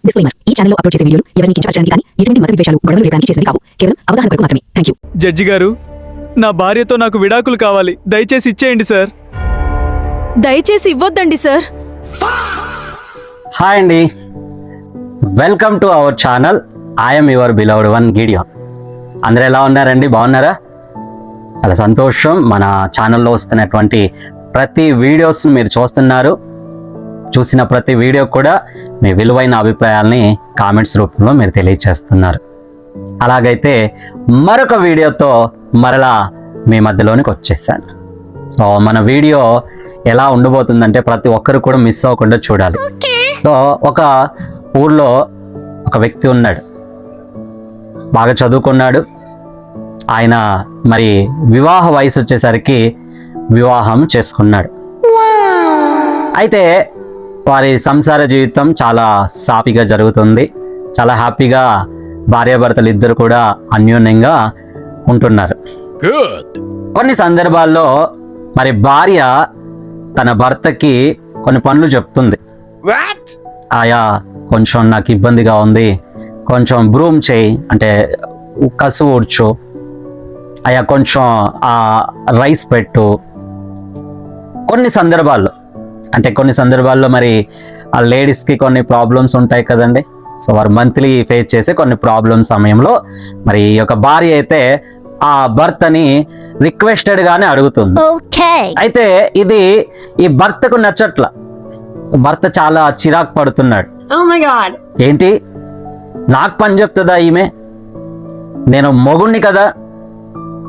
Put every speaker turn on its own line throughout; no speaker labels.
Disclaimer ఈ ఛానల్లో upload చేసే వీడియోలు ఎవరిని కించపరచడానికి కానీ ఎటువంటి మత విద్వేషాలు గొడవలు రేపడానికి చేసేవి కావు. కేవలం అవగాహన కొరకు మాత్రమే. థాంక్యూ.
జడ్జి గారు, నా భార్యతో నాకు విడాకులు కావాలి, దయచేసి ఇచ్చేయండి సార్.
దయచేసి ఇవ్వొద్దండి సార్.
హాయ్ అండి, welcome to our channel. I'm your beloved one Gideon. అందరూ ఎలా ఉన్నారండి? బాగున్నారా? చాలా సంతోషం. మన ఛానల్లో వస్తున్నటువంటి ప్రతి వీడియోస్ని మీరు చూస్తున్నారు. చూసిన ప్రతి వీడియో కూడా మీ విలువైన అభిప్రాయాల్ని కామెంట్స్ రూపంలో మీరు తెలియచేస్తున్నారు. అలాగైతే మరొక వీడియోతో మరలా మీ మధ్యలోనికి వచ్చేసాను. సో మన వీడియో ఎలా ఉండబోతుందంటే ప్రతి ఒక్కరు కూడా మిస్ అవ్వకుండా చూడాలి. సో ఒక ఊర్లో ఒక వ్యక్తి ఉన్నాడు, బాగా చదువుకున్నాడు. ఆయన మరి వివాహ వయసు వచ్చేసరికి వివాహం చేసుకున్నాడు. అయితే వారి సంసార జీవితం చాలా సాఫీగా జరుగుతుంది. చాలా హ్యాపీగా భార్యాభర్తలు ఇద్దరు కూడా అన్యోన్యంగా ఉంటున్నారు. కొన్ని సందర్భాల్లో మరి భార్య తన భర్తకి కొన్ని పనులు చెప్తుంది. ఆయా కొంచెం నాకు ఇబ్బందిగా ఉంది, కొంచెం బ్రూమ్ చేయి, అంటే కసు ఊడ్చు, అయా కొంచెం రైస్ పెట్టు. కొన్ని సందర్భాల్లో మరి ఆ లేడీస్కి కొన్ని ప్రాబ్లమ్స్ ఉంటాయి కదండి. సో వారు మంత్లీ ఫేస్ చేసే కొన్ని ప్రాబ్లమ్స్ సమయంలో మరి ఈ యొక్క భార్య అయితే ఆ భర్తని రిక్వెస్టెడ్ గానే అడుగుతుంది. అయితే ఇది ఈ భర్తకు నచ్చట్ల. భర్త చాలా చిరాకు పడుతున్నాడు. ఏంటి నాకు పని చెప్తుందా ఈమె? నేను మొగుణ్ణి కదా,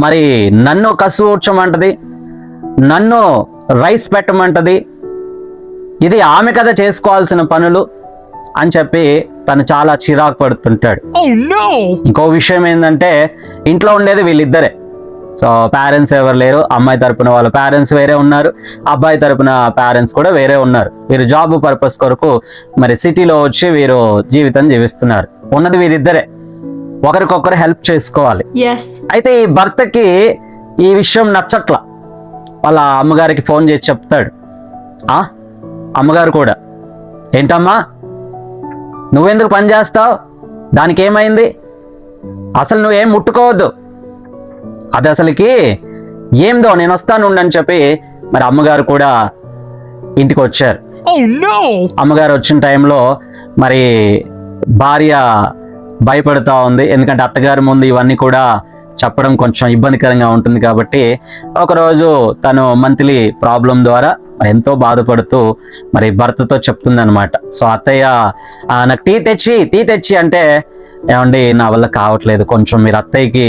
మరి నన్ను కసు ఊడ్చమంటది, నన్ను రైస్ పెట్టమంటది, ఇది ఆమె కదా చేసుకోవాల్సిన పనులు అని చెప్పి తను చాలా చిరాకు పడుతుంటాడు. ఇంకో విషయం ఏంటంటే ఇంట్లో ఉండేది వీళ్ళిద్దరే. సో పేరెంట్స్ ఎవరు లేరు. అమ్మాయి తరపున వాళ్ళ పేరెంట్స్ వేరే ఉన్నారు, అబ్బాయి తరపున పేరెంట్స్ కూడా వేరే ఉన్నారు. వీరు జాబ్ పర్పస్ కొరకు మరి సిటీలో వచ్చి వీరు జీవితం జీవిస్తున్నారు. ఉన్నది వీరిద్దరే, ఒకరికొకరు హెల్ప్ చేసుకోవాలి. అయితే ఈ భర్తకి ఈ విషయం నచ్చట్ల. వాళ్ళ అమ్మగారికి ఫోన్ చేసి చెప్తాడు. అమ్మగారు కూడా, ఏంటమ్మా నువ్వెందుకు పని చేస్తావు? దానికి ఏమైంది? అసలు నువ్వేం ముట్టుకోవద్దు, అది అసలుకి ఏందో, నేను వస్తాను అని చెప్పి మరి అమ్మగారు కూడా ఇంటికి వచ్చారు. అమ్మగారు వచ్చిన టైంలో మరి భార్య భయపడుతూ ఉంది. ఎందుకంటే అత్తగారి ముందు ఇవన్నీ కూడా చెప్పడం కొంచెం ఇబ్బందికరంగా ఉంటుంది కాబట్టి ఒకరోజు తను మంత్లీ ప్రాబ్లం ద్వారా మరి ఎంతో బాధపడుతూ మరి భర్తతో చెప్తుంది అనమాట. సో అత్తయ్య నాకు టీ తెచ్చి అంటే, ఏమండి నా వల్ల కావట్లేదు, కొంచెం మీరు అత్తయ్యకి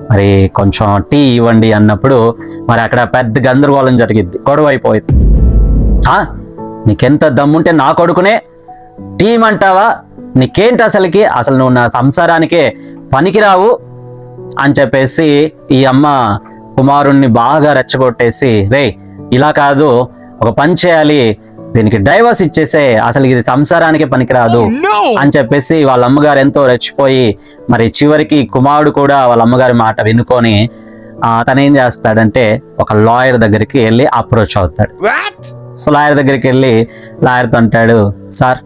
మరి కొంచెం టీ ఇవ్వండి అన్నప్పుడు మరి అక్కడ పెద్ద గందరగోళం జరిగిద్ది, గొడవ అయిపోయింది. నీకెంత దమ్ముంటే నా కొడుకునే టీ ఇమ్మంటావా? నీకేంటి అసలు నువ్వు నా సంసారానికే పనికిరావు అని చెప్పేసి ఈ అమ్మ కుమారుణ్ణి బాగా రెచ్చగొట్టేసి, రే ఇలా కాదు, ఒక పని చేయాలి, దీనికి డైవర్స్ ఇచ్చేసే, అసలు ఇది సంసారానికి పనికిరాదు అని చెప్పేసి వాళ్ళ అమ్మగారు ఎంతో రెచ్చిపోయి మరి చివరికి కుమారుడు కూడా వాళ్ళ అమ్మగారి మాట వినుకొని తనేం చేస్తాడంటే ఒక లాయర్ దగ్గరికి వెళ్ళి అప్రోచ్ అవుతాడు. సో లాయర్ దగ్గరికి వెళ్ళి లాయర్తో అంటాడు, సార్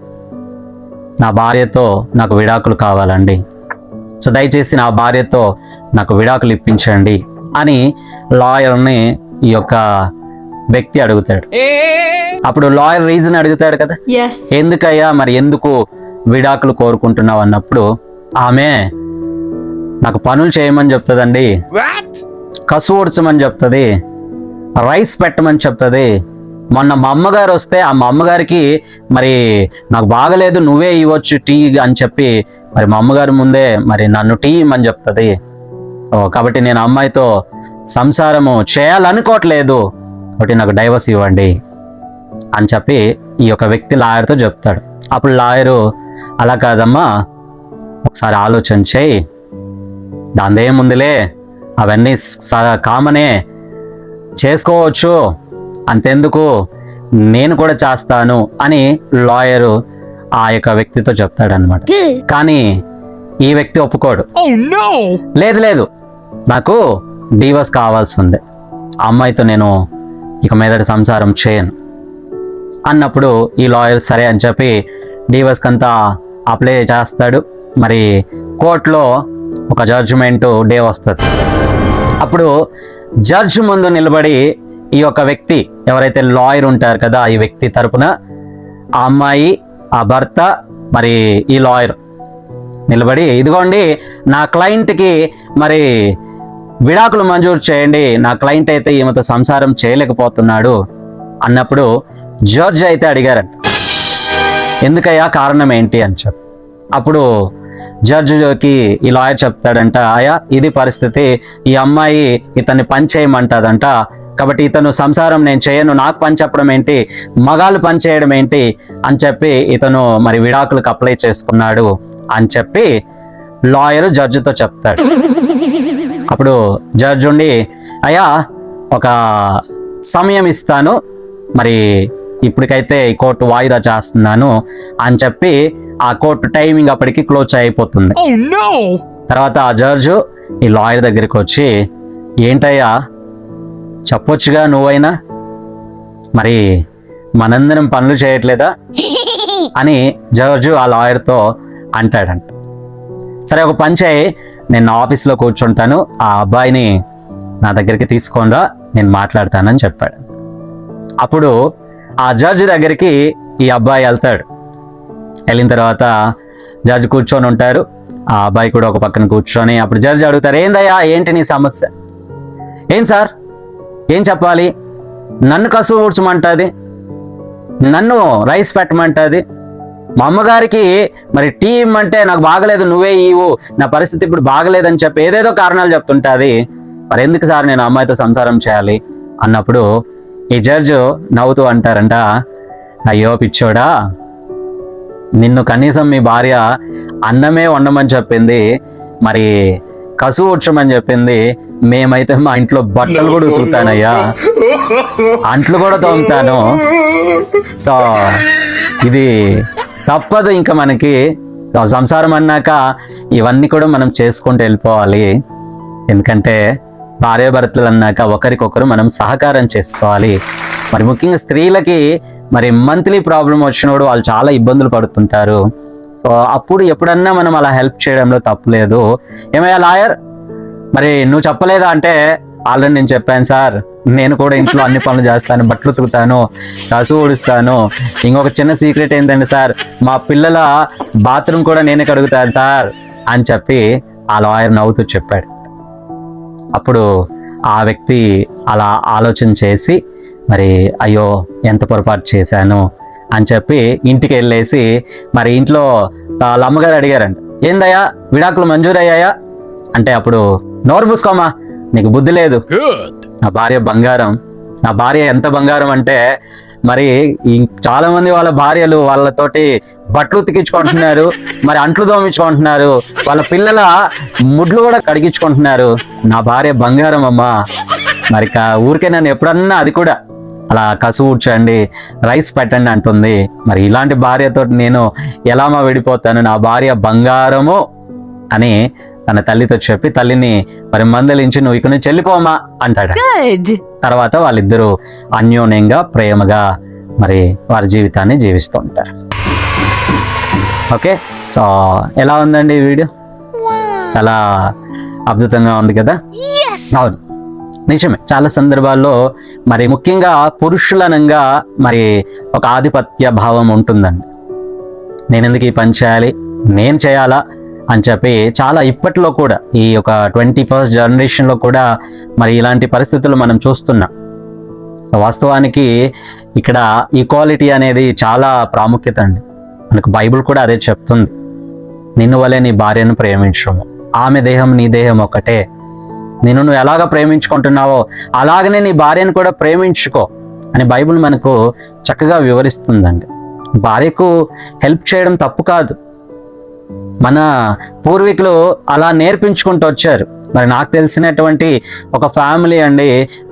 నా భార్యతో నాకు విడాకులు కావాలండి, సో దయచేసి నా భార్యతో నాకు విడాకులు ఇప్పించండి అని లాయర్ని ఈ యొక్క వ్యక్తి అడుగుతాడు. అప్పుడు లాయర్ రీజన్ అడుగుతాడు కదా, ఎందుకయ్యా మరి ఎందుకు విడాకులు కోరుకుంటున్నావు అన్నప్పుడు ఆమె నాకు పనులు చేయమని చెప్తుందండి, కసు ఊడ్చమని చెప్తుంది, రైస్ పెట్టమని చెప్తుంది. మొన్న మా అమ్మగారు వస్తే ఆ మా అమ్మగారికి మరి నాకు బాగలేదు, నువ్వే ఇవ్వచ్చు టీ అని చెప్పి మరి మా అమ్మగారి ముందే మరి నన్ను టీ ఇమ్మని చెప్తుంది. కాబట్టి నేను అమ్మాయితో సంసారము చేయాలనుకోవట్లేదు, కాబట్టి నాకు డైవర్స్ ఇవ్వండి అని చెప్పి ఈ యొక్క వ్యక్తి లాయర్తో చెప్తాడు. అప్పుడు లాయరు, అలా కాదమ్మా, ఒకసారి ఆలోచన చేయి, దాందేముందిలే, అవన్నీ కామనే, చేసుకోవచ్చు, అంతెందుకు, నేను కూడా చేస్తాను అని లాయరు ఆ యొక్క వ్యక్తితో చెప్తాడనమాట. కానీ ఈ వ్యక్తి ఒప్పుకోడు. లేదు నాకు డివోర్స్ కావాల్సిందే, ఆ అమ్మాయితో నేను ఇక మీదట సంసారం చేయను అన్నప్పుడు ఈ లాయర్ సరే అని చెప్పి డివోర్స్ కంతా అప్లై చేస్తాడు. మరి కోర్టులో ఒక జడ్జిమెంట్ డే వస్తుంది. అప్పుడు జడ్జి ముందు నిలబడి ఈ యొక్క వ్యక్తి ఎవరైతే లాయర్ ఉంటారు కదా, ఈ వ్యక్తి తరపున ఆ అమ్మాయి, ఆ భర్త, మరి ఈ లాయర్ నిలబడి, ఇదిగోండి నా క్లయింట్కి మరి విడాకులు మంజూరు చేయండి, నా క్లయింట్ అయితే ఈమెతో సంసారం చేయలేకపోతున్నాడు అన్నప్పుడు జడ్జి అయితే అడిగారంట, ఎందుకయ్యా, కారణం ఏంటి అని చెప్పి. అప్పుడు జడ్జికి ఈ లాయర్ చెప్తాడంట, అయ్యా ఇది పరిస్థితి, ఈ అమ్మాయి ఇతన్ని పని చేయమంటదంట, కాబట్టి ఇతను సంసారం నేను చేయను, నాకు పని చెప్పడం ఏంటి, మగాళ్ళు పని చేయడం ఏంటి అని చెప్పి ఇతను మరి విడాకులకు అప్లై చేసుకున్నాడు అని చెప్పి లాయర్ జడ్జితో చెప్తాడు. అప్పుడు జడ్జి ఉండి, అయ్యా ఒక సమయం ఇస్తాను, మరి ఇప్పటికైతే ఈ కోర్టు వాయిదా చేస్తున్నాను అని చెప్పి ఆ కోర్టు టైమింగ్ అప్పటికి క్లోజ్ అయిపోతుంది. తర్వాత ఆ జడ్జు ఈ లాయర్ దగ్గరికి వచ్చి, ఏంటయ్యా చెప్పొచ్చుగా నువ్వైనా, మరి మనందరం పనులు చేయట్లేదా అని జడ్జు ఆ లాయర్తో అంటాడంట. సరే ఒక పని చేయి, నేను ఆఫీస్లో కూర్చుంటాను, ఆ అబ్బాయిని నా దగ్గరికి తీసుకోనరా, నేను మాట్లాడతానని చెప్పాడు. అప్పుడు ఆ జడ్జి దగ్గరికి ఈ అబ్బాయి వెళ్తాడు. వెళ్ళిన తర్వాత జడ్జి కూర్చొని ఉంటారు, ఆ అబ్బాయి కూడా ఒక పక్కన కూర్చొని, అప్పుడు జడ్జి అడుగుతారు, ఏందయ్యా ఏంటి నీ సమస్య, ఏం సార్ ఏం చెప్పాలి, నన్ను కసువు ఊడ్చమంటుంది, నన్ను రైస్ పెట్టమంటుంది, మా అమ్మగారికి మరి టీ ఇమ్మంటే నాకు బాగలేదు, నువ్వే ఇవ్వు, నా పరిస్థితి ఇప్పుడు బాగలేదని చెప్పి ఏదేదో కారణాలు చెప్తుంటుంది, మరి ఎందుకు సార్ నేను అమ్మాయితో సంసారం చేయాలి అన్నప్పుడు ఈ జడ్జు నవ్వుతూ అంటారంట, అయ్యో పిచ్చోడా, నిన్ను కనీసం మీ భార్య అన్నమే వండమని చెప్పింది, మరి కసువు ఊడ్చమని చెప్పింది, మేమైతే మా ఇంట్లో బట్టలు కూడా ఉతుకుతానయ్యా, అంట్లు కూడా తోముతాను, సో ఇది తప్పదు, ఇంకా మనకి సంసారం అన్నాక ఇవన్నీ కూడా మనం చేసుకుంటూ వెళ్ళిపోవాలి, ఎందుకంటే భార్యాభర్తలు అన్నాక ఒకరికొకరు మనం సహకారం చేసుకోవాలి. మరి ముఖ్యంగా స్త్రీలకి మరి మంత్లీ ప్రాబ్లం వచ్చినప్పుడు వాళ్ళు చాలా ఇబ్బందులు పడుతుంటారు. సో అప్పుడు ఎప్పుడన్నా మనం అలా హెల్ప్ చేయడంలో తప్పులేదు. ఏమయ్యా లాయర్, మరి నువ్వు చెప్పలేదా అంటే, ఆల్రెడీ నేను చెప్పాను సార్, నేను కూడా ఇంట్లో అన్ని పనులు చేస్తాను, బట్టలు ఉతుకుతాను, కసువు ఊడుస్తాను, ఇంకొక చిన్న సీక్రెట్ ఏంటంటే సార్, మా పిల్లల బాత్రూమ్ కూడా నేనే కడుగుతాను సార్ అని చెప్పి ఆ లాయర్ నవ్వుతూ చెప్పాడు. అప్పుడు ఆ వ్యక్తి అలా ఆలోచన చేసి, మరి అయ్యో ఎంత పొరపాటు చేశాను అని చెప్పి ఇంటికి వెళ్ళేసి, మరి ఇంట్లో వాళ్ళ అమ్మగారు అడిగారంట, ఏందయ్యా విడాకులు మంజూరయ్యాయా అంటే, అప్పుడు నోరు మూసుకోమా, నీకు బుద్ధి లేదు, నా భార్య బంగారం, నా భార్య ఎంత బంగారం అంటే, మరి చాలా మంది వాళ్ళ భార్యలు వాళ్ళతోటి బట్టలు ఉతికించుకుంటున్నారు, మరి అంట్లు దోమించుకుంటున్నారు, వాళ్ళ పిల్లల ముడ్లు కూడా కడిగించుకుంటున్నారు, నా భార్య బంగారం అమ్మా, మరి ఊరికే నన్ను ఎప్పుడన్నా అది కూడా అలా కసువు ఊడ్చండి, రైస్ పెట్టండి అంటుంది, మరి ఇలాంటి భార్యతో నేను ఎలా విడిపోతాను, నా భార్య బంగారము అని తన తల్లితో చెప్పి తల్లిని మరి మందలించి, నువ్వు ఇక్కడ నుంచి వెళ్ళిపోమా అంటాడు. తర్వాత వాళ్ళిద్దరూ అన్యోన్యంగా ప్రేమగా మరి వారి జీవితాన్ని జీవిస్తూ ఉంటారు. ఓకే, సో ఎలా ఉందండి ఈ వీడియో? చాలా అద్భుతంగా ఉంది కదా? అవును, నిజమే. చాలా సందర్భాల్లో మరి ముఖ్యంగా పురుషులనంగా మరి ఒక ఆధిపత్య భావం ఉంటుందండి. నేను ఎందుకు ఈ పని చేయాలి, నేను చేయాలా అని చెప్పి చాలా ఇప్పట్లో కూడా ఈ ఒక 21st జనరేషన్లో కూడా మరి ఇలాంటి పరిస్థితులు మనం చూస్తున్నాం. సో వాస్తవానికి ఇక్కడ ఈక్వాలిటీ అనేది చాలా ప్రాముఖ్యత అండి. మనకు బైబిల్ కూడా అదే చెప్తుంది, నిన్ను వలె నీ భార్యను ప్రేమించము, ఆమె దేహం నీ దేహం ఒకటే, నిన్ను నువ్వు ఎలాగ ప్రేమించుకుంటున్నావో అలాగనే నీ భార్యను కూడా ప్రేమించుకో అని బైబిల్ మనకు చక్కగా వివరిస్తుందండి. భార్యకు హెల్ప్ చేయడం తప్పు కాదు, మన పూర్వీకులు అలా నేర్పించుకుంటూ వచ్చారు. మరి నాకు తెలిసినటువంటి ఒక ఫ్యామిలీ అండి,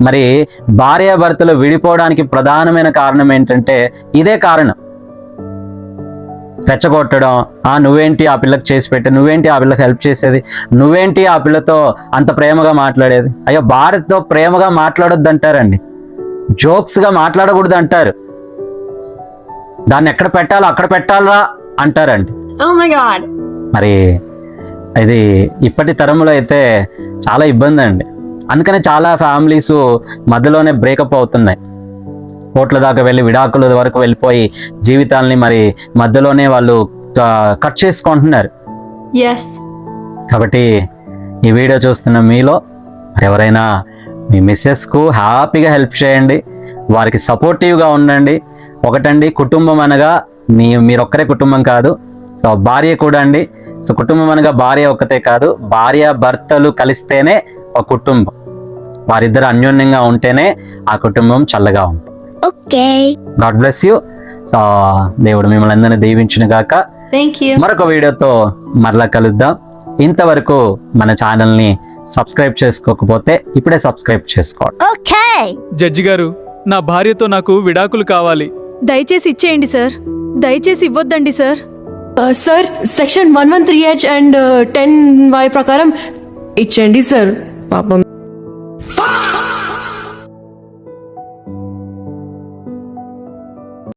మరి భార్యాభర్తలు విడిపోవడానికి ప్రధానమైన కారణం ఏంటంటే ఇదే కారణం, రెచ్చగొట్టడం, నువ్వేంటి ఆ పిల్లకి చేసి పెట్టి, నువ్వేంటి ఆ పిల్లకి హెల్ప్ చేసేది, నువ్వేంటి ఆ పిల్లతో అంత ప్రేమగా మాట్లాడేది. అయ్యో భార్యతో ప్రేమగా మాట్లాడొద్దు అంటారండి, జోక్స్గా మాట్లాడకూడదు అంటారు, దాన్ని ఎక్కడ పెట్టాలో అక్కడ పెట్టాలా అంటారండి.
Oh my god.
మరి ఇది ఇప్పటి తరంలో అయితే చాలా ఇబ్బంది అండి. అందుకనే చాలా ఫ్యామిలీస్ మధ్యలోనే బ్రేకప్ అవుతున్నాయి. కోట్ల దాకా వెళ్ళి విడాకుల వరకు వెళ్ళిపోయి జీవితాల్ని మరి మధ్యలోనే వాళ్ళు కట్ చేసుకుంటున్నారు.
Yes.
కాబట్టి ఈ వీడియో చూస్తున్న మీలో మరి ఎవరైనా మీ మిస్సెస్కు హ్యాపీగా హెల్ప్ చేయండి, వారికి సపోర్టివ్గా ఉండండి. ఒకటండి, కుటుంబం అనగా మీరొక్కరే కుటుంబం కాదు, సో భార్య కూడా అండి. సో కుటుంబం అనగా భార్య ఒక్కతే కాదు, భార్య భర్తలు కలిస్తేనే ఒక కుటుంబం. వారిద్దరు అన్యోన్యంగా ఉంటేనే ఆ కుటుంబం చల్లగా ఉంటుంది. God bless you. దేవుడు మిమ్మల్ని అందరినీ దీవించును గాక.
Thank you.
మరొక వీడియోతో మరలా కలుద్దాం. ఇంతవరకు మన ఛానల్ని సబ్స్క్రైబ్ చేసుకోకపోతే ఇప్పుడే సబ్స్క్రైబ్ చేసుకోండి.
జడ్జి గారు, నా భార్యతో నాకు విడాకులు కావాలి.
దయచేసి ఇచ్చేయండి సార్. దయచేసి ఇవ్వొద్దండి sir.
Sir, section 113H and 10Y ప్రకారం ఇచ్చేయండి సార్. పాపం